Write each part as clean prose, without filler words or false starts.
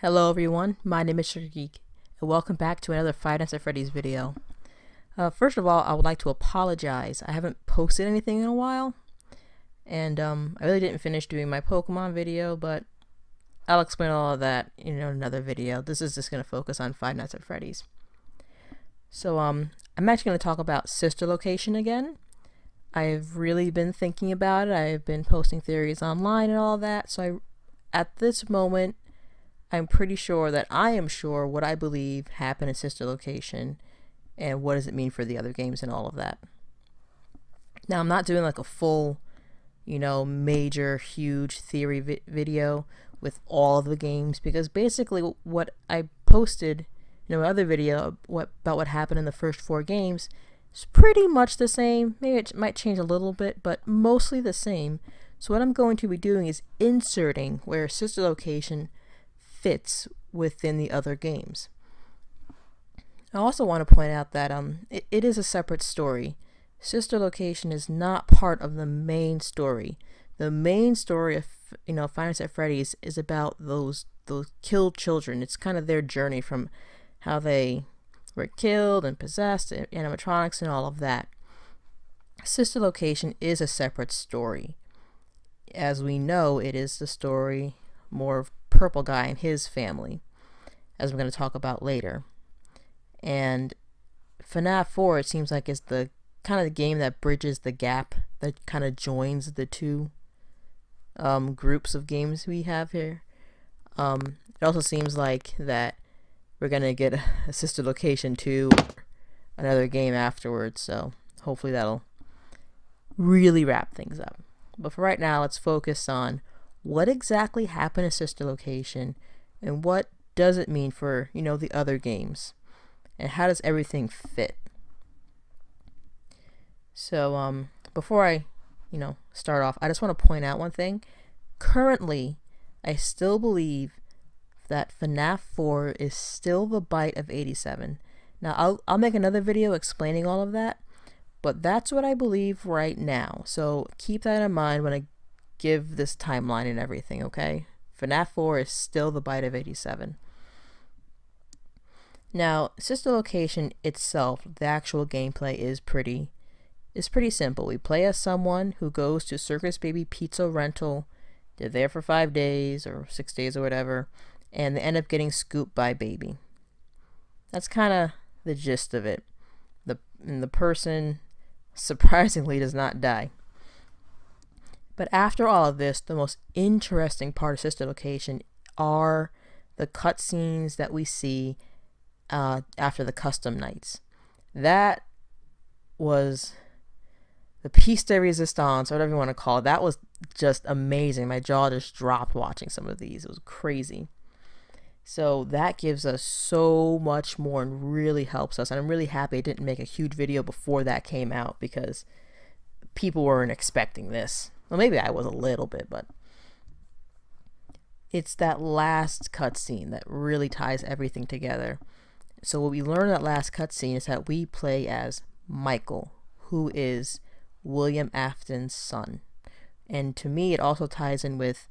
Hello everyone, my name is Sugar Geek, and welcome back to another Five Nights at Freddy's video. First of all, I would like to apologize. I haven't posted anything in a while, and I really didn't finish doing my Pokemon video, but I'll explain all of that in another video. This is just going to focus on Five Nights at Freddy's. So I'm actually going to talk about Sister Location again. I've really been thinking about it. I've been posting theories online and all that, so at this moment, I'm pretty sure that I am sure what I believe happened in Sister Location and what does it mean for the other games and all of that. Now, I'm not doing like a full, major, huge theory video with all of the games, because basically what I posted in my other video about what happened in the first 4 games is pretty much the same. Maybe it might change a little bit, but mostly the same. So what I'm going to be doing is inserting where Sister Location fits within the other games. I also want to point out that it is a separate story. Sister Location is not part of the main story. The main story of Five Nights at Freddy's is about those killed children. It's kind of their journey from how they were killed and possessed, animatronics and all of that. Sister Location is a separate story. As we know, it is the story more of Purple Guy and his family, as we're going to talk about later. And FNAF 4, it seems like, is the kind of the game that bridges the gap, that kind of joins the two groups of games we have here. It also seems like that we're going to get a Sister Location 2, another game afterwards, so hopefully that'll really wrap things up. But for right now, let's focus on what exactly happened in Sister Location and what does it mean for, the other games, and how does everything fit. So, before I, start off, I just want to point out one thing. Currently, I still believe that FNAF 4 is still the bite of 87. Now, I'll make another video explaining all of that, but that's what I believe right now. So keep that in mind when I give this timeline and everything, okay? FNAF 4 is still the bite of 87. Now, Sister Location itself, the actual gameplay is pretty simple. We play as someone who goes to Circus Baby pizza rental. They're there for 5 days or 6 days or whatever, and they end up getting scooped by Baby. That's kind of the gist of it. The person surprisingly does not die. But after all of this, the most interesting part of Sister Location are the cutscenes that we see after the custom nights. That was the piece de resistance, or whatever you want to call it. That was just amazing. My jaw just dropped watching some of these. It was crazy. So that gives us so much more and really helps us. And I'm really happy I didn't make a huge video before that came out, because people weren't expecting this. Well, maybe I was a little bit, but it's that last cutscene that really ties everything together. So what we learn in that last cutscene is that we play as Michael, who is William Afton's son. And to me, it also ties in with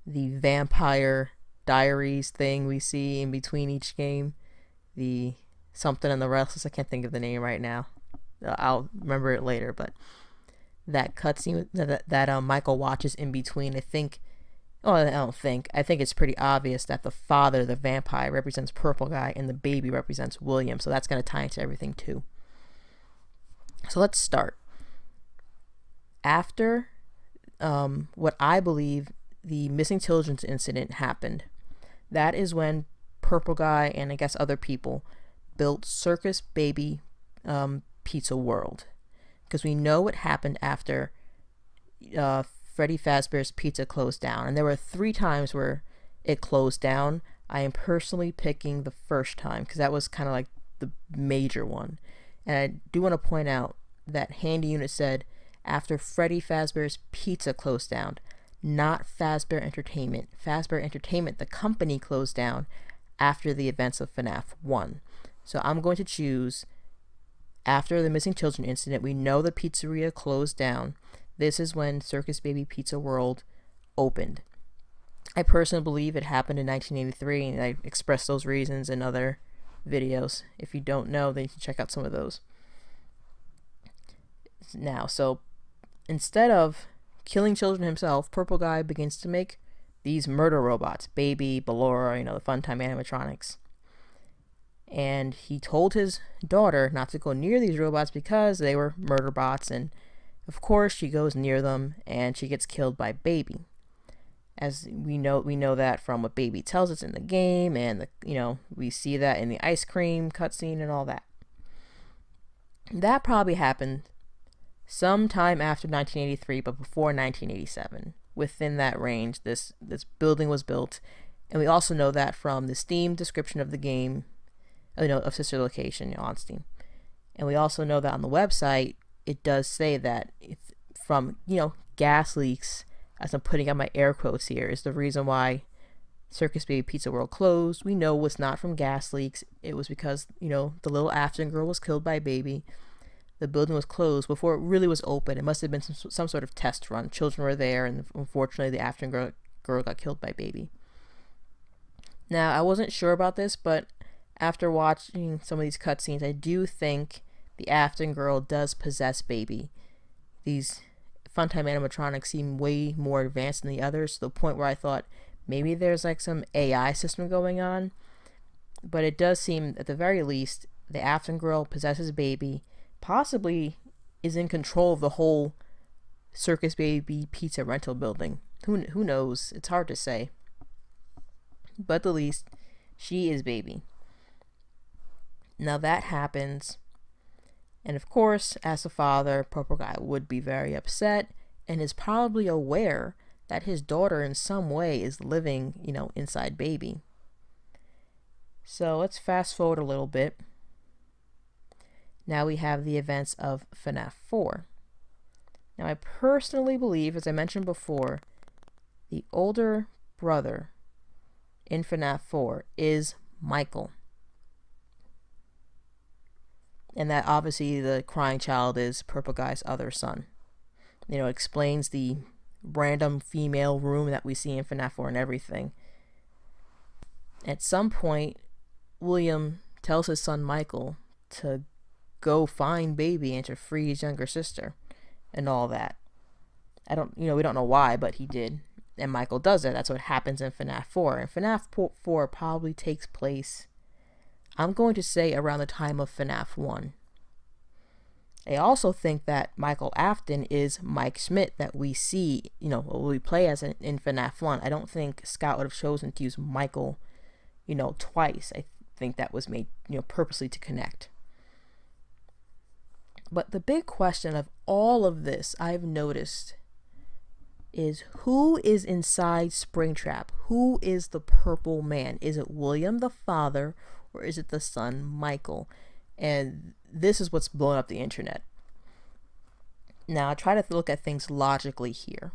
the Vampire Diaries thing we see in between each game. The something and the Restless, I can't think of the name right now. I'll remember it later, but that cutscene that Michael watches in between, I think it's pretty obvious that the father, the vampire, represents Purple Guy and the baby represents William, so that's going to tie into everything too. So let's start. After what I believe the missing children's incident happened, that is when Purple Guy and I guess other people built Circus Baby Pizza World. Because we know what happened after Freddy Fazbear's Pizza closed down. And there were 3 times where it closed down. I am personally picking the first time, because that was kind of like the major one. And I do want to point out that Handy Unit said, after Freddy Fazbear's Pizza closed down, not Fazbear Entertainment. Fazbear Entertainment, the company, closed down after the events of FNAF 1. So I'm going to choose after the missing children incident. We know the pizzeria closed down. This is when Circus Baby Pizza World opened. I personally believe it happened in 1983, and I expressed those reasons in other videos. If you don't know, then you can check out some of those. Now, so instead of killing children himself, Purple Guy begins to make these murder robots, Baby, Ballora, the Funtime animatronics. And he told his daughter not to go near these robots because they were murder bots, and of course she goes near them and she gets killed by Baby. As we know that from what Baby tells us in the game, and we see that in the ice cream cutscene and all that. That probably happened sometime after 1983, but before 1987. Within that range, this building was built, and we also know that from the Steam description of the game, of Sister Location on Steam, and we also know that on the website it does say that from gas leaks, as I'm putting out my air quotes here, is the reason why Circus Baby Pizza World closed. We know it's not from gas leaks. It was because the little Afton girl was killed by Baby. The building was closed before it really was open. It must have been some sort of test run. Children were there, and unfortunately the Afton girl got killed by Baby. Now, I wasn't sure about this, but after watching some of these cutscenes, I do think the Afton girl does possess Baby. These Funtime animatronics seem way more advanced than the others, to the point where I thought maybe there's like some AI system going on. But it does seem, at the very least, the Afton girl possesses Baby, possibly is in control of the whole Circus Baby pizza rental building. Who knows? It's hard to say. But at the least, she is Baby. Now that happens, and of course, as a father, Purple Guy would be very upset and is probably aware that his daughter in some way is living, inside Baby. So let's fast forward a little bit. Now we have the events of FNAF 4. Now I personally believe, as I mentioned before, the older brother in FNAF 4 is Michael. And that obviously the crying child is Purple Guy's other son. It explains the random female room that we see in FNAF 4 and everything. At some point, William tells his son Michael to go find Baby and to free his younger sister and all that. We don't know why, but he did. And Michael does it. That's what happens in FNAF 4. And FNAF 4 probably takes place, I'm going to say, around the time of FNAF 1. I also think that Michael Afton is Mike Schmidt that we see, we play as in FNAF 1. I don't think Scott would have chosen to use Michael, twice. I think that was made, purposely to connect. But the big question of all of this, I've noticed, is who is inside Springtrap? Who is the purple man? Is it William, the father, or is it the son, Michael? And this is what's blowing up the internet. Now, I try to look at things logically here.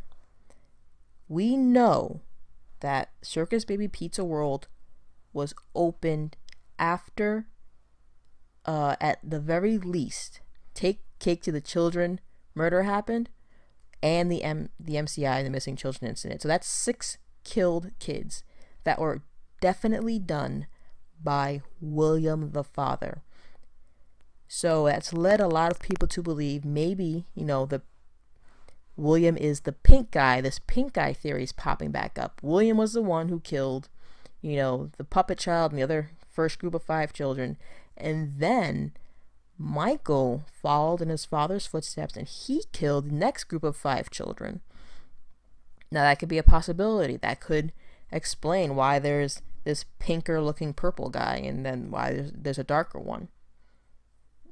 We know that Circus Baby Pizza World was opened after, at the very least, Take Cake to the Children murder happened, and the MCI, the Missing Children incident. So that's 6 killed kids that were definitely done by William the father. So that's led a lot of people to believe maybe, the William is the pink guy. This pink guy theory is popping back up. William was the one who killed, the puppet child and the other first group of 5 children. And then Michael followed in his father's footsteps and he killed the next group of 5 children. Now that could be a possibility. That could explain why there's this pinker looking purple guy and then why there's a darker one.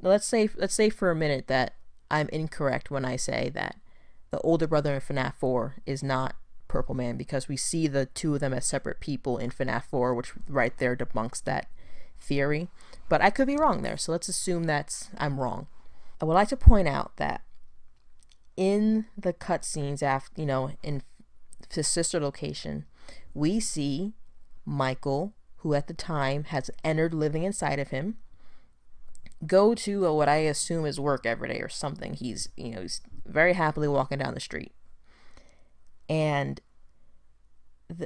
Now let's say for a minute that I'm incorrect when I say that the older brother in FNAF 4 is not Purple Man, because we see the two of them as separate people in FNAF 4, which right there debunks that theory. But I could be wrong there, so let's assume I'm wrong. I would like to point out that in the cutscenes after, in his sister location, we see Michael, who at the time has entered living inside of him, go to what I assume is work every day or something. He's very happily walking down the street. And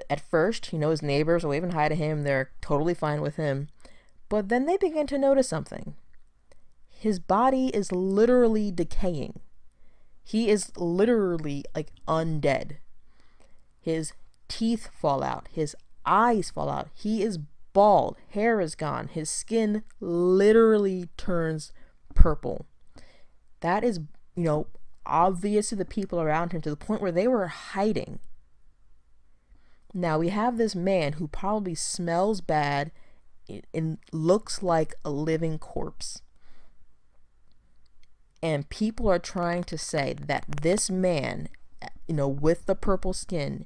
at first, his neighbors are waving hi to him. They're totally fine with him. But then they begin to notice something. His body is literally decaying. He is literally like undead. His teeth fall out. His eyes fall out. He is bald. Hair is gone. His skin literally turns purple. That is, obvious to the people around him, to the point where they were hiding. Now we have this man who probably smells bad and looks like a living corpse. And people are trying to say that this man, with the purple skin,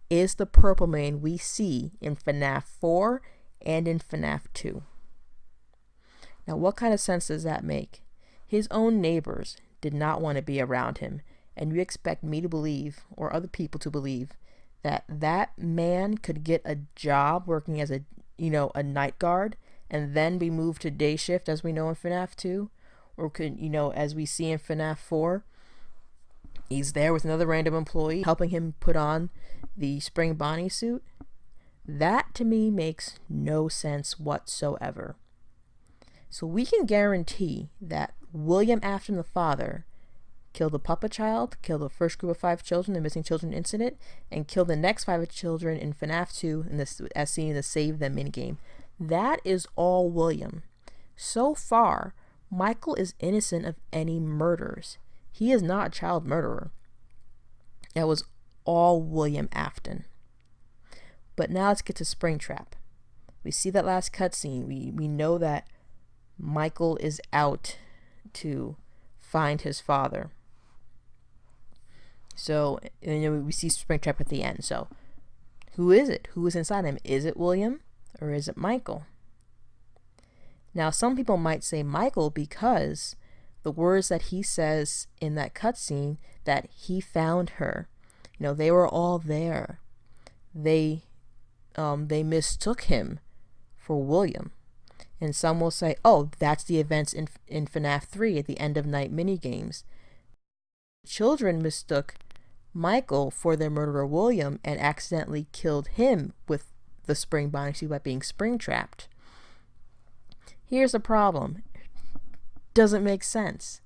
is the purple man we see in FNAF 4 and in FNAF 2. Now, what kind of sense does that make? His own neighbors did not want to be around him, and you expect me to believe, or other people to believe, that that man could get a job working as a night guard and then be moved to day shift, as we know in FNAF 2, or could, as we see in FNAF 4, he's there with another random employee helping him put on the Spring Bonnie suit. That to me makes no sense whatsoever. So we can guarantee that William Afton, the father, killed the puppet child, killed the first group of 5 children, the missing children incident, and killed the next 5 children in FNAF 2 as seen in the Save Them minigame. That is all William. So far, Michael is innocent of any murders. He is not a child murderer. That was all William Afton. But now let's get to Springtrap. We see that last cutscene. We know that Michael is out to find his father. So, we see Springtrap at the end. So, who is it? Who is inside him? Is it William or is it Michael? Now, some people might say Michael because the words that he says in that cutscene, that he found her. They were all there. They mistook him for William. And some will say, oh, that's the events in FNAF 3 at the end of night minigames. Children mistook Michael for their murderer William and accidentally killed him with the Spring Bonnie suit by being spring trapped. Here's the problem. Doesn't make sense.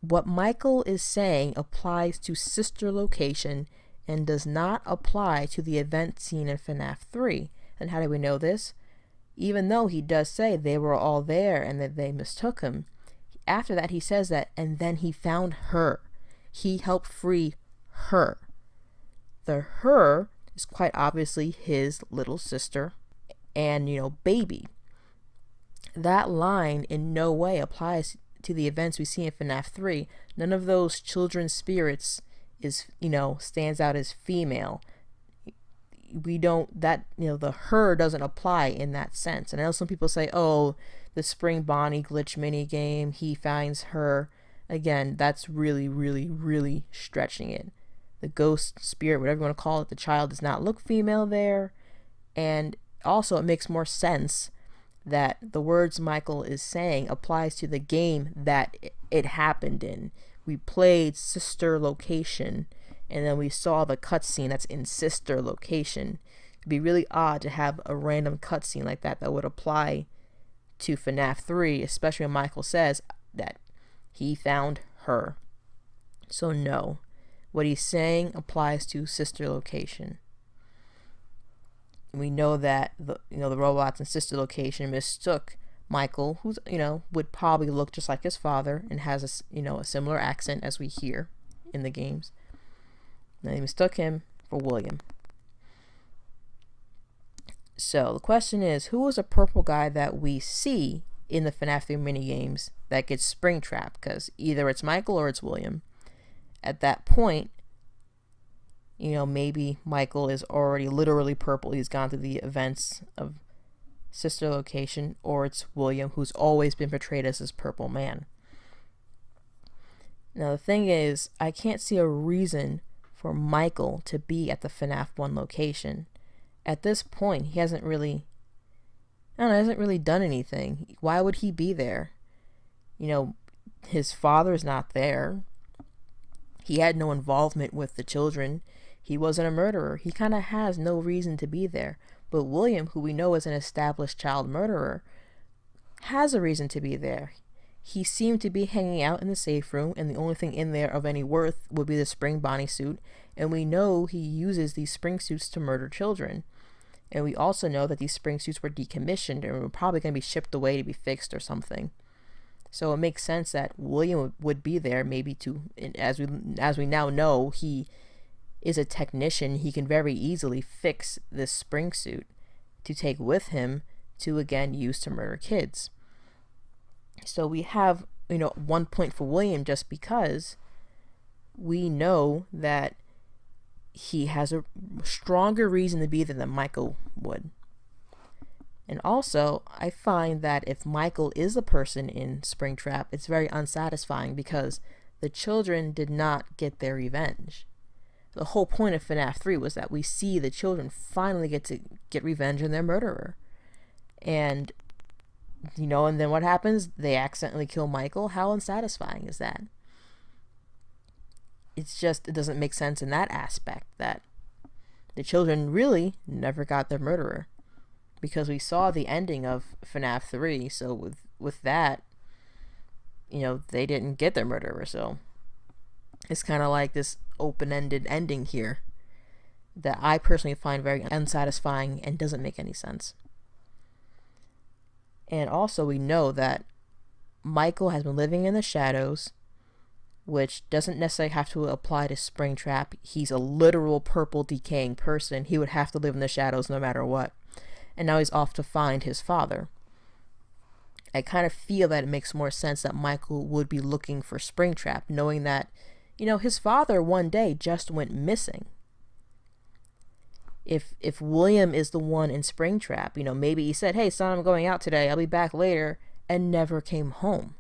What Michael is saying applies to sister location and does not apply to the event scene in FNAF 3. And how do we know this? Even though he does say they were all there and that they mistook him, after that he says that, and then he found her. He helped free her. The her is quite obviously his little sister and, baby. That line in no way applies to the events we see in FNAF 3. None of those children's spirits is, stands out as female. The her doesn't apply in that sense. And I know some people say, oh, the Spring Bonnie glitch mini game, he finds her. Again, that's really, really, really stretching it. The ghost, spirit, whatever you want to call it, the child does not look female there. And also it makes more sense that the words Michael is saying applies to the game that it happened in. We played sister location, and then we saw the cutscene that's in sister location. It'd be really odd to have a random cutscene like that would apply to FNAF 3, especially when Michael says that he found her. So no, what he's saying applies to sister location. We know that the robots in sister location mistook Michael, who's would probably look just like his father and has a similar accent as we hear in the games. And they mistook him for William. So the question is, who is a purple guy that we see in the FNAF 3 minigames that gets Springtrap? Because either it's Michael or it's William. At that point, maybe Michael is already literally purple. He's gone through the events of sister location, or it's William, who's always been portrayed as this purple man. Now the thing is, I can't see a reason for Michael to be at the FNAF 1 location. At this point, he hasn't really done anything. Why would he be there? His father's not there. He had no involvement with the children. He wasn't a murderer. He kind of has no reason to be there. But William, who we know is an established child murderer, has a reason to be there. He seemed to be hanging out in the safe room, and the only thing in there of any worth would be the spring Bonnie suit, and we know he uses these spring suits to murder children. And we also know that these spring suits were decommissioned and were probably going to be shipped away to be fixed or something. So it makes sense that William would be there, maybe to, as we now know, he is a technician. He can very easily fix this spring suit to take with him to again use to murder kids. So we have, 1 point for William just because we know that he has a stronger reason to be there than Michael would. And also, I find that if Michael is a person in Springtrap, it's very unsatisfying because the children did not get their revenge. The whole point of FNAF 3 was that we see the children finally get revenge on their murderer. And, and then what happens? They accidentally kill Michael. How unsatisfying is that? It doesn't make sense in that aspect, that the children really never got their murderer. Because we saw the ending of FNAF 3, so with that, they didn't get their murderer, so it's kind of like this open-ended ending here that I personally find very unsatisfying and doesn't make any sense. And also we know that Michael has been living in the shadows, which doesn't necessarily have to apply to Springtrap. He's a literal purple decaying person. He would have to live in the shadows no matter what. And now he's off to find his father. I kind of feel that it makes more sense that Michael would be looking for Springtrap, knowing that, his father one day just went missing. If William is the one in Springtrap, maybe he said, "Hey son, I'm going out today, I'll be back later," and never came home.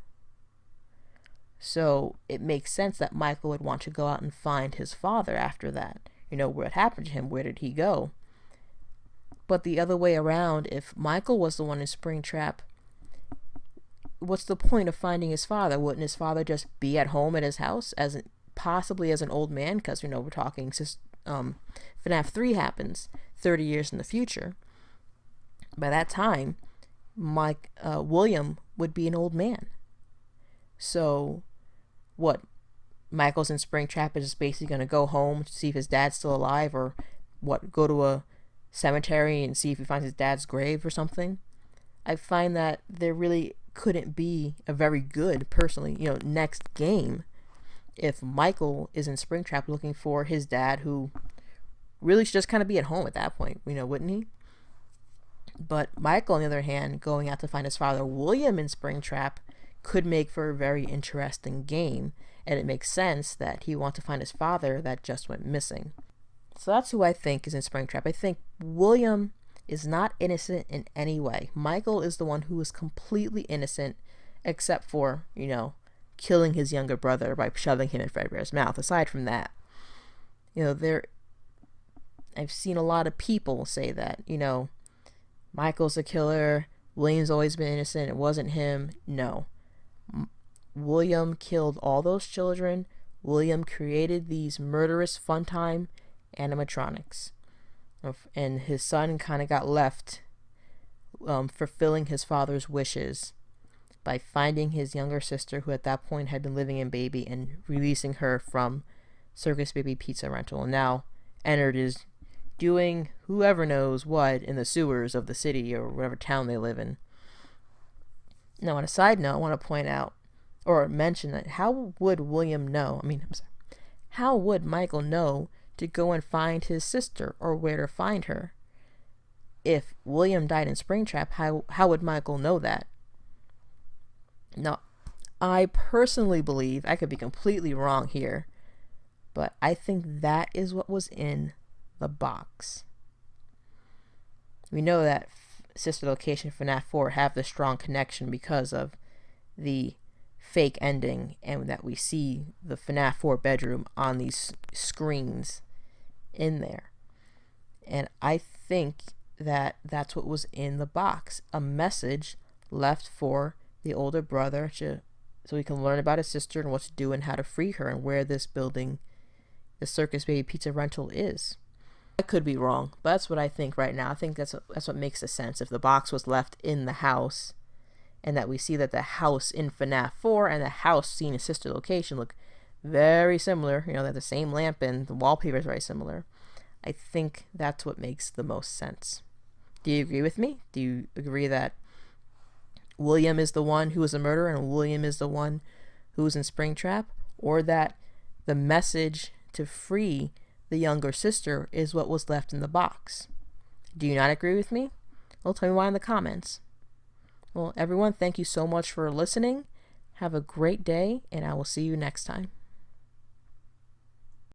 So it makes sense that Michael would want to go out and find his father after that. What happened to him? Where did he go? But the other way around, if Michael was the one in Springtrap, what's the point of finding his father? Wouldn't his father just be at home at his house, possibly as an old man? Because, we're talking FNAF 3 happens 30 years in the future. By that time, William would be an old man. So, what? Michael's in Springtrap is just basically going to go home to see if his dad's still alive, or what? Go to a cemetery and see if he finds his dad's grave or something. I find that there really couldn't be a very good, personally, next game if Michael is in Springtrap looking for his dad, who really should just kind of be at home at that point, wouldn't he? But Michael, on the other hand, going out to find his father, William, in Springtrap could make for a very interesting game, and it makes sense that he wants to find his father that just went missing. So that's who I think is in Springtrap. I think William is not innocent in any way. Michael is the one who is completely innocent, except for, killing his younger brother by shoving him in Fredbear's mouth. Aside from that, I've seen a lot of people say that, Michael's a killer, William's always been innocent, it wasn't him. No. William killed all those children. William created these murderous Funtime animatronics, and his son kind of got left fulfilling his father's wishes by finding his younger sister, who at that point had been living in Baby, and releasing her from Circus Baby pizza rental, and now Ennard is doing whoever knows what in the sewers of the city or whatever town they live in. Now, on a side note, I want to point out or mention that how would Michael know to go and find his sister, or where to find her? If William died in Springtrap, how would Michael know that? Now, I personally believe, I could be completely wrong here, but I think that is what was in the box. We know that sister location FNAF 4 have the strong connection because of the fake ending, and that we see the FNAF 4 bedroom on these screens in there. And I think that that's what was in the box, a message left for the older brother so he can learn about his sister and what to do and how to free her, and where this building the Circus Baby pizza rental is. I could be wrong, but that's what I think right now. I think that's what makes the sense. If the box was left in the house, and that we see that the house in FNAF 4 and the house seen in sister location look very similar, you know, they're the same lamp and the wallpaper is very similar, I think that's what makes the most sense. Do you agree with me? Do you agree that William is the one who was a murderer and William is the one who was in Springtrap? Or that the message to free the younger sister is what was left in the box? Do you not agree with me? Well, tell me why in the comments. Well, everyone, thank you so much for listening. Have a great day, and I will see you next time.